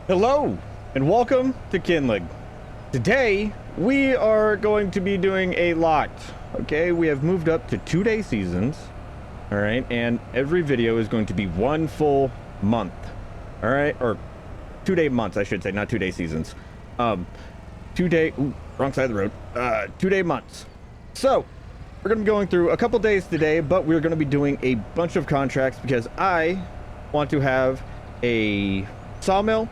Hello and welcome to Kinlaig. Today we are going to be doing a lot. Okay, we have moved up to 2-day seasons. All right, and every video is going to be one full month. All right, or 2-day months, I should say, not 2-day seasons. 2-day, wrong side of the road. 2-day months. So we're gonna be going through a couple days today, but we're gonna be doing a bunch of contracts because I want to have a sawmill,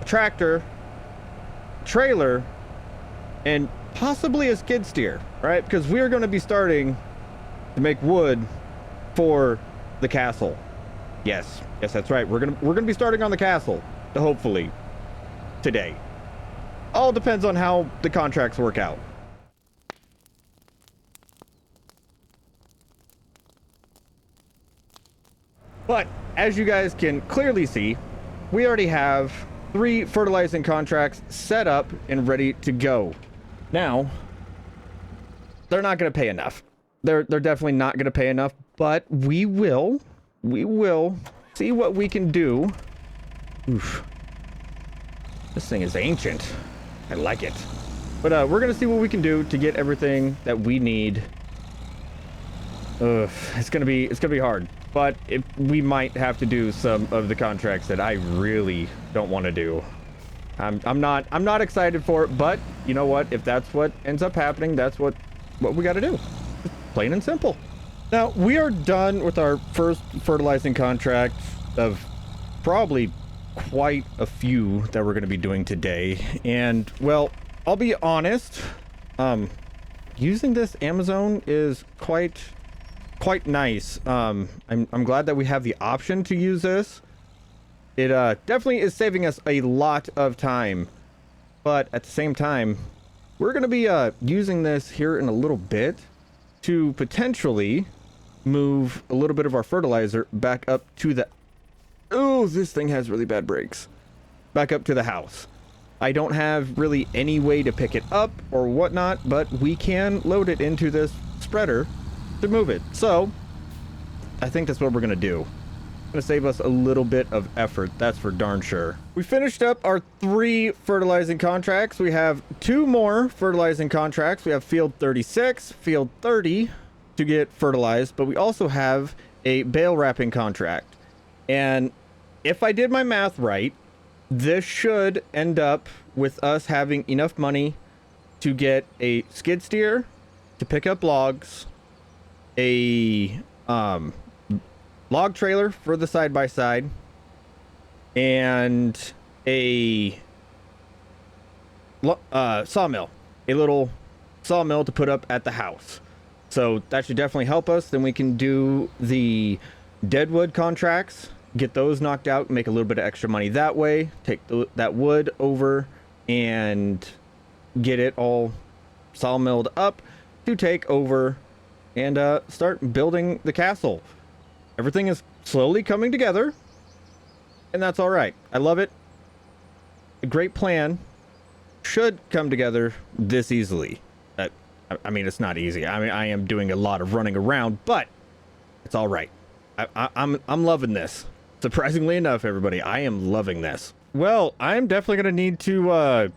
a tractor, trailer, and possibly a skid steer, right? Because we are going to be starting to make wood for the castle. Yes, that's right. We're gonna be starting on the castle, hopefully today. All depends on how the contracts work out. But as you guys can clearly see, we already have 3 fertilizing contracts set up and ready to go. Now, they're not going to pay enough. They're definitely not going to pay enough, but we will see what we can do. Oof. This thing is ancient. I like it. But we're going to see what we can do to get everything that we need. Ugh, it's going to be hard. But we might have to do some of the contracts that I really don't want to do. I'm not excited for it, but you know what? If that's what ends up happening, that's what we got to do. Plain and simple. Now, we are done with our first fertilizing contract of probably quite a few that we're going to be doing today. And, well, I'll be honest, using this Amazon is quite nice. I'm glad that we have the option to use this. It definitely is saving us a lot of time, but at the same time, we're going to be using this here in a little bit to potentially move a little bit of our fertilizer back up to the... Oh, this thing has really bad brakes. Back up to the house. I don't have really any way to pick it up or whatnot, but we can load it into this spreader to move it. So I think that's what we're gonna do. Gonna save us a little bit of effort, that's for darn sure. We finished up our 3 fertilizing contracts. We have 2 more fertilizing contracts. We have field 36, field 30 to get fertilized, but we also have a bale wrapping contract. And if I did my math right, this should end up with us having enough money to get a skid steer to pick up logs, a log trailer for the side-by-side, and a sawmill, a little sawmill to put up at the house. So that should definitely help us. Then we can do the deadwood contracts, get those knocked out, make a little bit of extra money that way, take that wood over and get it all sawmilled up to take over and start building the castle. Everything is slowly coming together, and that's all right. I love it. A great plan should come together this easily. I mean, it's not easy. I mean, I am doing a lot of running around, but it's all right. I'm loving this. Surprisingly enough, everybody, I am loving this. Well, I'm definitely gonna need to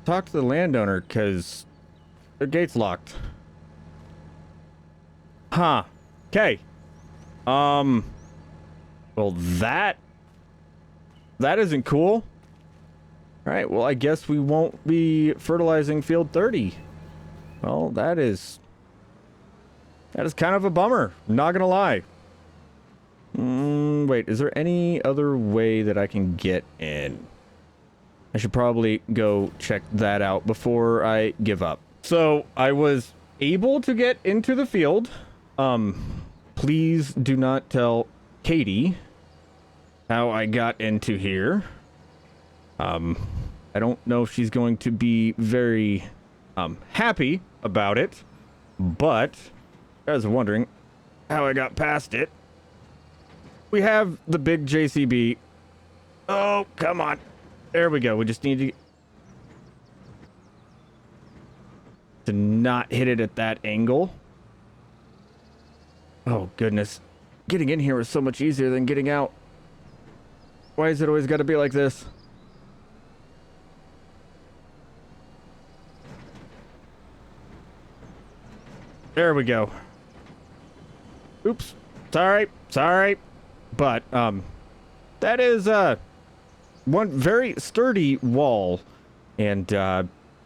talk to the landowner because their gate's locked. Huh. Okay. Well, that isn't cool. All right, well, I guess we won't be fertilizing field 30. Well, that is kind of a bummer. Not gonna lie. Wait, is there any other way that I can get in? I should probably go check that out before I give up. So I was able to get into the field. Please do not tell Katie how I got into here. I don't know if she's going to be very happy about it, but I was wondering how I got past it. We have the big JCB. Oh, come on. There we go. We just need to not hit it at that angle. Oh, goodness. Getting in here is so much easier than getting out. Why is it always got to be like this? There we go. Oops. Sorry. Sorry. But, that is, one very sturdy wall. And,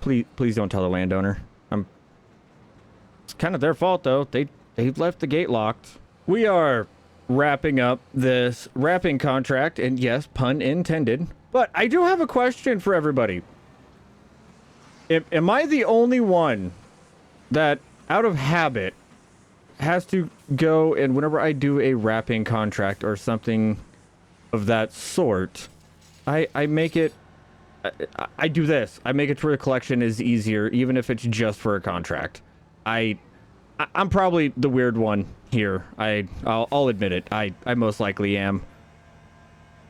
please don't tell the landowner. It's kind of their fault, though. They left the gate locked. We are wrapping up this wrapping contract, and yes, pun intended. But I do have a question for everybody. Am I the only one that, out of habit, has to go and whenever I do a wrapping contract or something of that sort, I make it... I do this. I make it to where the collection is easier, even if it's just for a contract. I'm probably the weird one here. I'll admit it. I most likely am.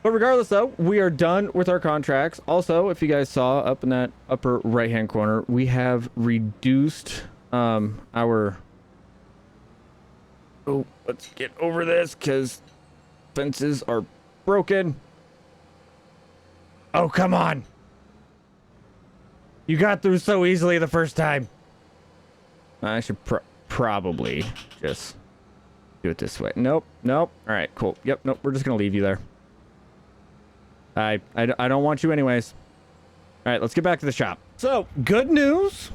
But regardless, though, we are done with our contracts. Also, if you guys saw up in that upper right-hand corner, we have reduced our... Oh, let's get over this, because fences are broken. Oh, come on. You got through so easily the first time. I should probably just do it this way. Nope. All right, cool. Yep, nope, we're just going to leave you there. I don't want you anyways. All right, let's get back to the shop. So, good news.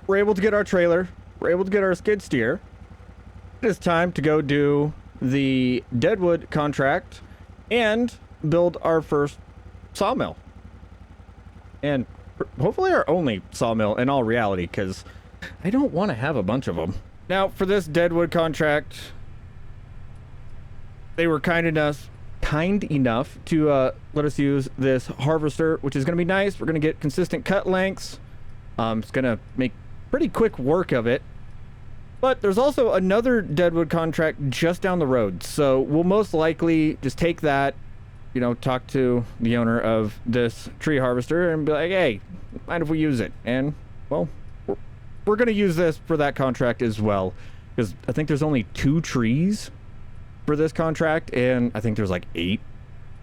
We're able to get our trailer. We're able to get our skid steer. It is time to go do the Deadwood contract and build our first sawmill. And hopefully our only sawmill in all reality, because I don't want to have a bunch of them. Now, for this Deadwood contract, they were kind enough to let us use this harvester, which is going to be nice. We're going to get consistent cut lengths. It's going to make pretty quick work of it. But there's also another Deadwood contract just down the road. So we'll most likely just take that, you know, talk to the owner of this tree harvester and be like, hey, mind if we use it? And, well, we're going to use this for that contract as well. Because I think there's only 2 trees for this contract, and I think there's like 8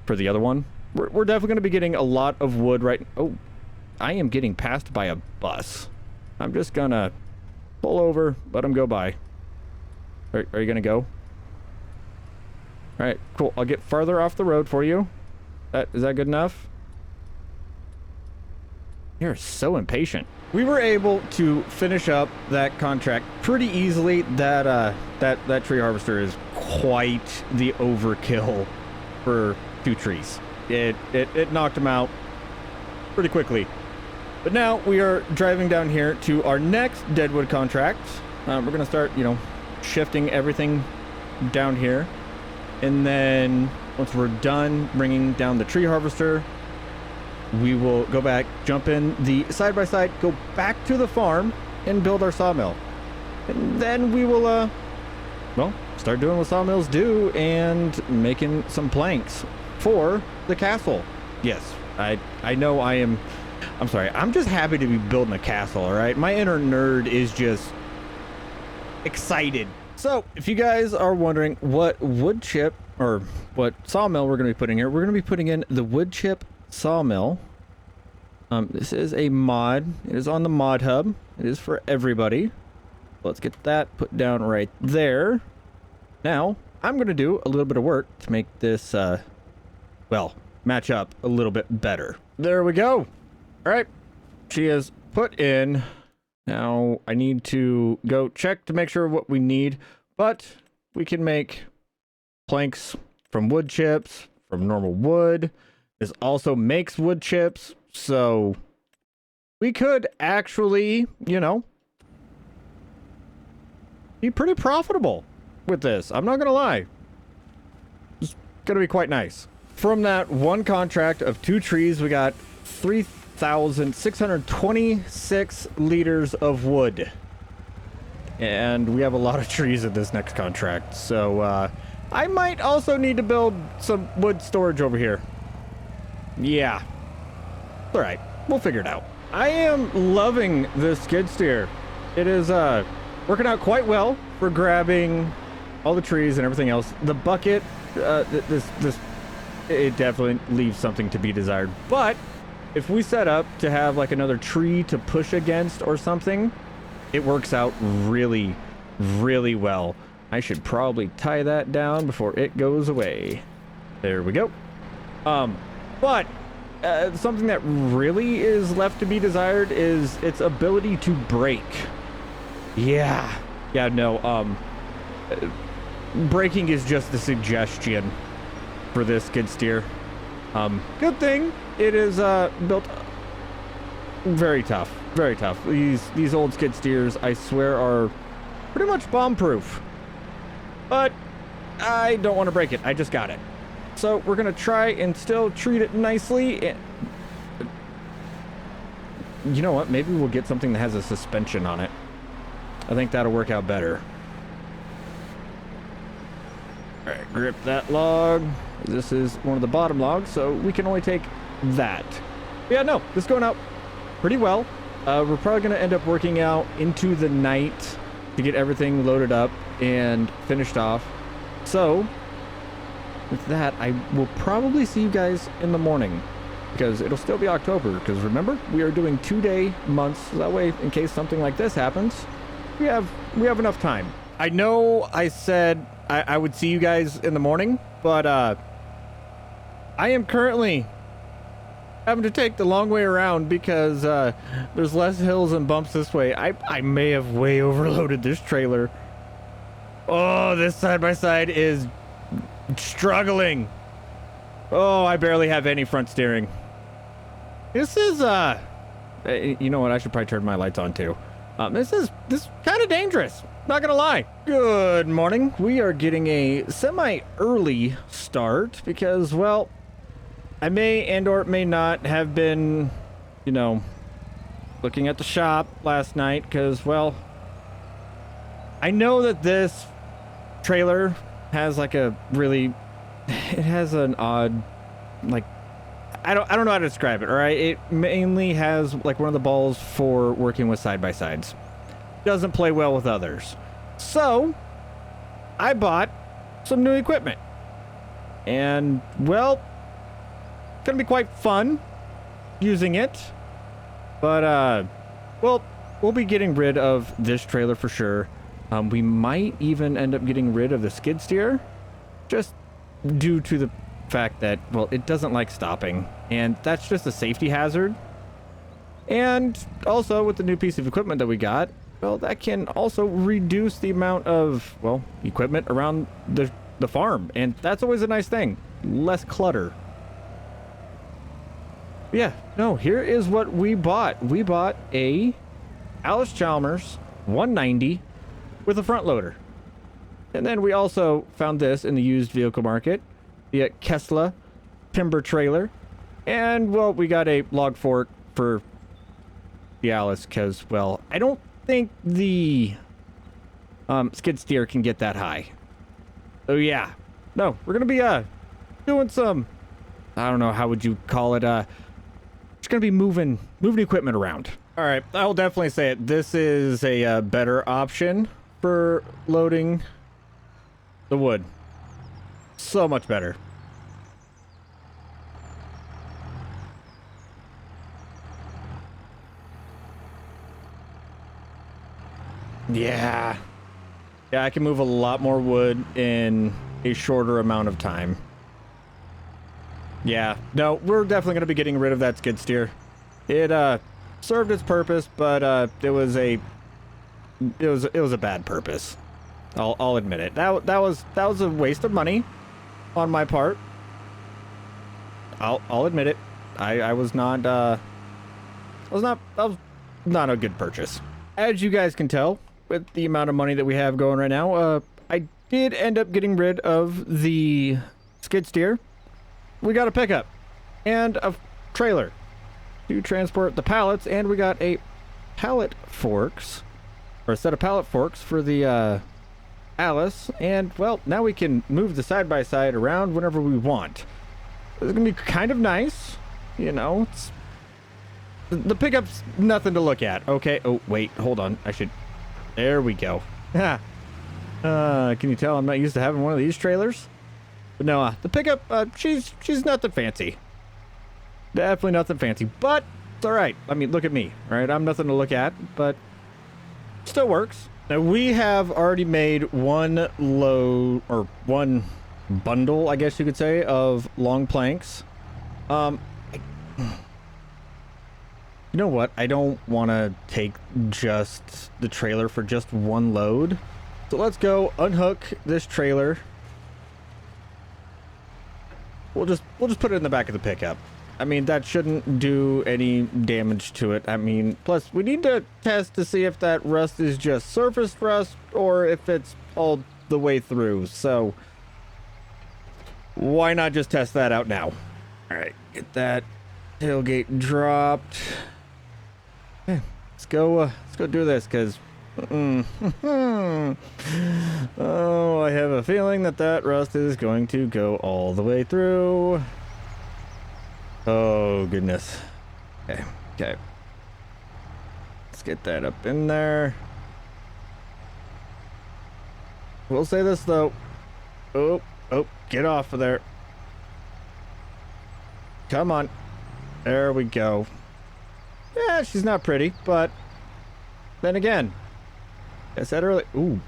for the other one. We're definitely going to be getting a lot of wood right... Oh, I am getting passed by a bus. I'm just going to pull over, let him go by. Are you going to go? All right, cool. I'll get farther off the road for you. Is that good enough? You're so impatient. We were able to finish up that contract pretty easily. That tree harvester is quite the overkill for 2 trees. It knocked them out pretty quickly. But now we are driving down here to our next Deadwood contract. We're going to start, you know, shifting everything down here. And then once we're done bringing down the tree harvester, we will go back, jump in the side-by-side, go back to the farm, and build our sawmill. And then we will, well, start doing what sawmills do and making some planks for the castle. Yes, I know I'm sorry, I'm just happy to be building a castle, all right? My inner nerd is just excited. So, if you guys are wondering what wood chip or what sawmill we're going to be putting here, we're going to be putting in the wood chip sawmill. This is a mod. It is on the mod hub. It is for everybody. Let's get that put down right there. Now, I'm going to do a little bit of work to make this, well, match up a little bit better. There we go. All right. She is put in. Now, I need to go check to make sure what we need, but we can make planks from wood chips, from normal wood. This also makes wood chips, so we could actually, you know, be pretty profitable with this. I'm not going to lie. It's going to be quite nice. From that one contract of 2 trees, we got 3,626 liters of wood. And we have a lot of trees in this next contract. So, I might also need to build some wood storage over here. Yeah. All right. We'll figure it out. I am loving this skid steer. It is, working out quite well for grabbing all the trees and everything else. The bucket, it definitely leaves something to be desired. But if we set up to have like another tree to push against or something, it works out really, really well. I should probably tie that down before it goes away. There we go. But something that really is left to be desired is its ability to brake. Yeah, no, braking is just a suggestion for this skid steer. Good thing it is built very tough, very tough. These old skid steers, I swear, are pretty much bomb-proof. But I don't want to break it. I just got it. So we're going to try and still treat it nicely. You know what? Maybe we'll get something that has a suspension on it. I think that'll work out better. All right, grip that log. This is one of the bottom logs, so we can only take that. Yeah, no, this is going out pretty well. We're probably going to end up working out into the night to get everything loaded up and finished off. So with that, I will probably see you guys in the morning, because it'll still be October, because remember, we are doing 2-day months, so that way, in case something like this happens, we have enough time. I know I said I would see you guys in the morning, but I am currently having to take the long way around because there's less hills and bumps this way. I may have way overloaded this trailer. Oh, this side-by-side is struggling. Oh, I barely have any front steering. This is you know what, I should probably turn my lights on too. This is kind of dangerous, not gonna lie. Good morning. We are getting a semi-early start because, well, I may and or may not have been, you know, looking at the shop last night because, well, I know that this trailer has like a really, it has an odd, like, I don't know how to describe it, all right? It mainly has like one of the balls for working with side-by-sides. Doesn't play well with others. So, I bought some new equipment. And, well, it's gonna be quite fun using it. But, well, we'll be getting rid of this trailer for sure. We might even end up getting rid of the skid steer, just due to the fact that, well, it doesn't like stopping, and that's just a safety hazard. And also with the new piece of equipment that we got, well, that can also reduce the amount of, well, equipment around the farm, and that's always a nice thing. Less clutter. Yeah, no, here is what we bought. We bought a Allis-Chalmers 190 with a front loader. And then we also found this in the used vehicle market, the Kessler timber trailer. And, well, we got a log fork for the Alice because, well, I don't think the skid steer can get that high. So, yeah. No, we're going to be doing some, I don't know, how would you call it? Just going to be moving equipment around. All right, I'll definitely say it. This is a better option for loading the wood. So much better. Yeah, I can move a lot more wood in a shorter amount of time. Yeah, no, we're definitely going to be getting rid of that skid steer. It served its purpose, but it was a bad purpose. I'll admit it. That was a waste of money on my part. I'll admit it. That was not a good purchase. As you guys can tell, with the amount of money that we have going right now, I did end up getting rid of the skid steer. We got a pickup and a trailer to transport the pallets, and we got a pallet forks, or a set of pallet forks for the Alice, and, well, now we can move the side-by-side around whenever we want. It's gonna be kind of nice, you know. The pickup's nothing to look at. Okay. Oh, wait, hold on. There we go. Can you tell I'm not used to having one of these trailers? But no, the pickup, she's nothing fancy. Definitely nothing fancy, but it's all right. I mean, look at me, all right? I'm nothing to look at, but still works. Now we have already made one load, or one bundle, I guess you could say, of long planks. You know what? I don't want to take just the trailer for just one load. So let's go unhook this trailer. We'll just put it in the back of the pickup. I mean, that shouldn't do any damage to it. I mean, plus we need to test to see if that rust is just surface rust or if it's all the way through. So why not just test that out now? All right, get that tailgate dropped. Okay, let's go do this, because oh, I have a feeling that rust is going to go all the way through. Oh, goodness. Okay. Let's get that up in there. We'll say this, though. Oh, get off of there. Come on. There we go. Yeah, she's not pretty, but then again, I said earlier, ooh,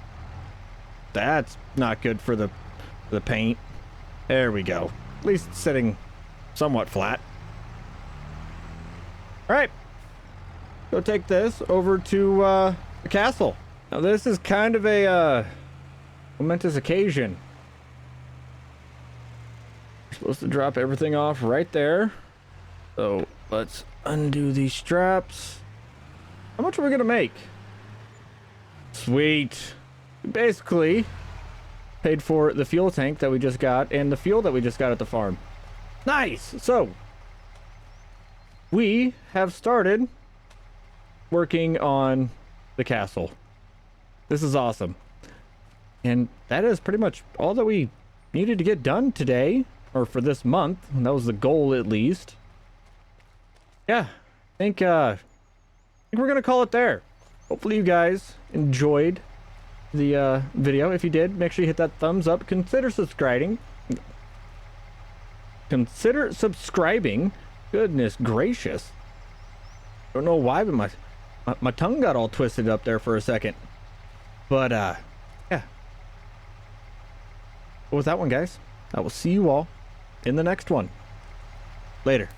that's not good for the paint. There we go. At least it's sitting somewhat flat. All right, go take this over to the castle. Now this is kind of a momentous occasion. We're supposed to drop everything off right there. So let's undo these straps. How much are we gonna make? Sweet. We basically paid for the fuel tank that we just got and the fuel that we just got at the farm. Nice. So we have started working on the castle. This is awesome. And that is pretty much all that we needed to get done today, or for this month. And that was the goal, at least. Yeah, I think we're gonna call it there. Hopefully you guys enjoyed the video. If you did, make sure you hit that thumbs up. Consider subscribing. Goodness gracious. Don't know why, but my tongue got all twisted up there for a second. But yeah. What was that one, guys? I will see you all in the next one. Later.